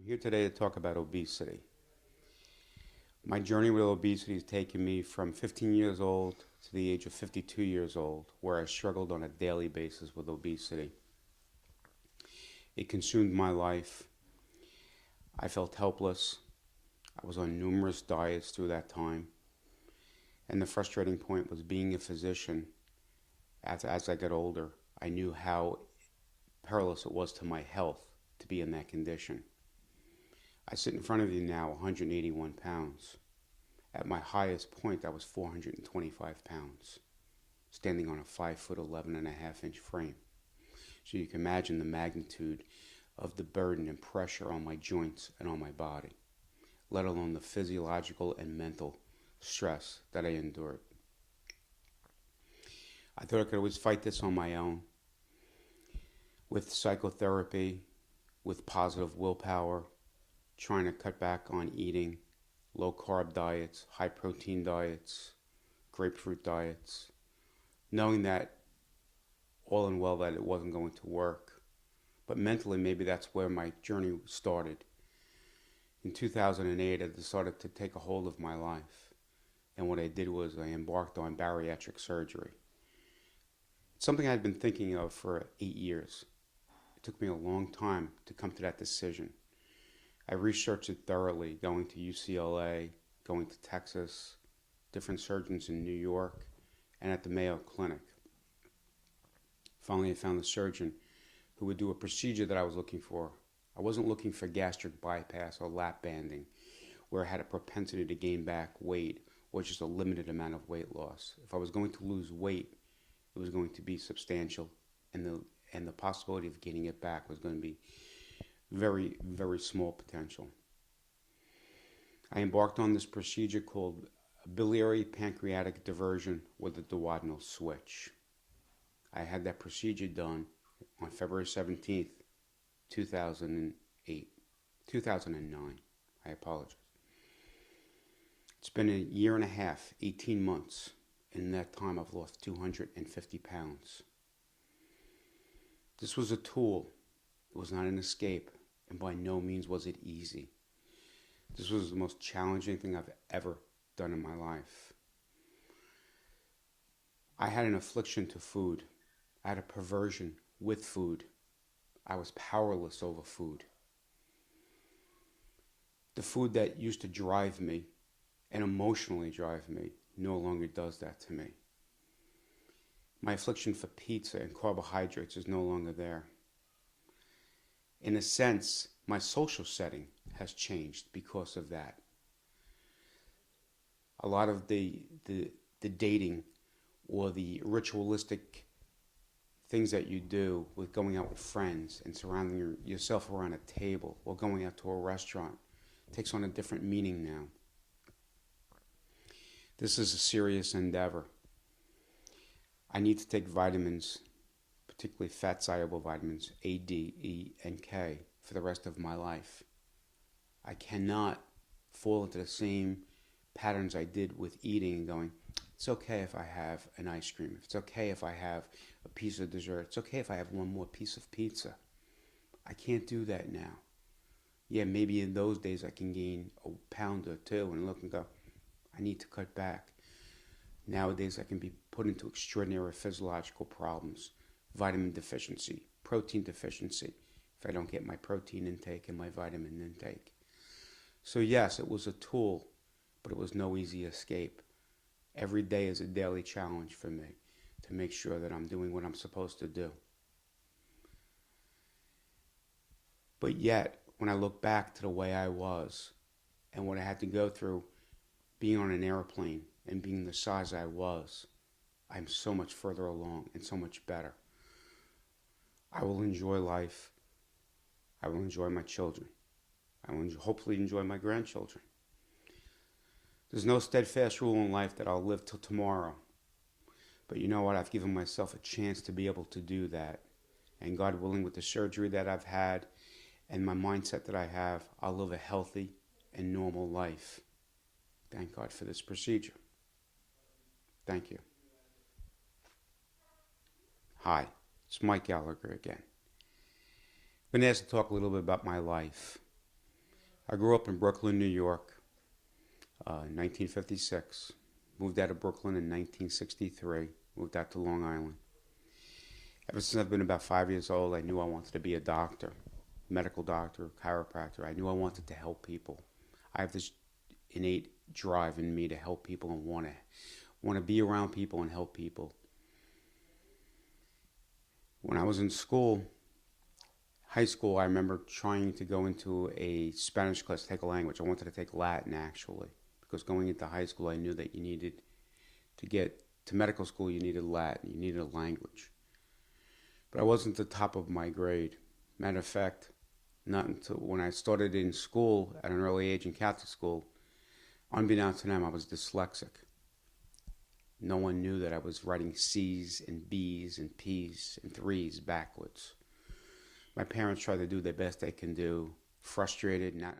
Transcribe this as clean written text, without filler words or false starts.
Here today to talk about obesity. My journey with obesity has taken me from 15 years old to the age of 52 years old, where I struggled on a daily basis with obesity. It consumed my life. I felt helpless. I was on numerous diets through that time. And the frustrating point was being a physician. As I got older, I knew how perilous it was to my health to be in that condition. I sit in front of you now 181 pounds. At my highest point, I was 425 pounds, standing on a 5'11" and a half inch frame. So you can imagine the magnitude of the burden and pressure on my joints and on my body, let alone the physiological and mental stress that I endured. I thought I could always fight this on my own with psychotherapy, with positive willpower, trying to cut back on eating low carb diets, high protein diets, grapefruit diets, knowing that all in well that it wasn't going to work. But mentally, maybe that's where my journey started. In 2008, I decided to take a hold of my life. And what I did was I embarked on bariatric surgery. It's something I'd been thinking of for 8 years. It took me a long time to come to that decision. I researched it thoroughly, going to UCLA, going to Texas, different surgeons in New York, and at the Mayo Clinic. Finally, I found the surgeon who would do a procedure that I was looking for. I wasn't looking for gastric bypass or lap banding, where I had a propensity to gain back weight or just a limited amount of weight loss. If I was going to lose weight, it was going to be substantial, and the possibility of gaining it back was going to be very, very small potential. I embarked on this procedure called biliary pancreatic diversion with a duodenal switch. I had that procedure done on February 17th, 2009. I apologize. It's been a year and a half, 18 months. In that time, I've lost 250 pounds. This was a tool. It was not an escape, and by no means was it easy. This was the most challenging thing I've ever done in my life. I had an affliction to food. I had a perversion with food. I was powerless over food. The food that used to drive me and emotionally drive me no longer does that to me. My affliction for pizza and carbohydrates is no longer there. In a sense, my social setting has changed because of that. A lot of the dating or the ritualistic things that you do with going out with friends and surrounding yourself around a table or going out to a restaurant takes on a different meaning now. This is a serious endeavor. I need to take vitamins, particularly fat-soluble vitamins, A, D, E, and K, for the rest of my life. I cannot fall into the same patterns I did with eating and going, it's okay if I have an ice cream. It's okay if I have a piece of dessert. It's okay if I have one more piece of pizza. I can't do that now. Yeah, maybe in those days I can gain a pound or two and look and go, I need to cut back. Nowadays I can be put into extraordinary physiological problems. Vitamin deficiency, protein deficiency, if I don't get my protein intake and my vitamin intake. So yes, it was a tool, but it was no easy escape. Every day is a daily challenge for me to make sure that I'm doing what I'm supposed to do. But yet, when I look back to the way I was and what I had to go through being on an airplane and being the size I was, I'm so much further along and so much better. I will enjoy life. I will enjoy my children. I will hopefully enjoy my grandchildren. There's no steadfast rule in life that I'll live till tomorrow. But you know what? I've given myself a chance to be able to do that. And God willing, with the surgery that I've had and my mindset that I have, I'll live a healthy and normal life. Thank God for this procedure. Thank you. Hi, it's Mike Gallagher again. Been asked to talk a little bit about my life. I grew up in Brooklyn, New York, 1956. Moved out of Brooklyn in 1963. Moved out to Long Island. Ever since I've been about 5 years old, I knew I wanted to be a doctor, medical doctor, chiropractor. I knew I wanted to help people. I have this innate drive in me to help people and want to be around people and help people. When I was in school, high school, I remember trying to go into a Spanish class, take a language. I wanted to take Latin, actually, because going into high school, I knew that you needed to get to medical school, you needed Latin, you needed a language. But I wasn't the top of my grade. Matter of fact, not until when I started in school at an early age in Catholic school, unbeknownst to them, I was dyslexic. No one knew that I was writing C's and B's and P's and 3's backwards. My parents tried to do their best they can do, frustrated, not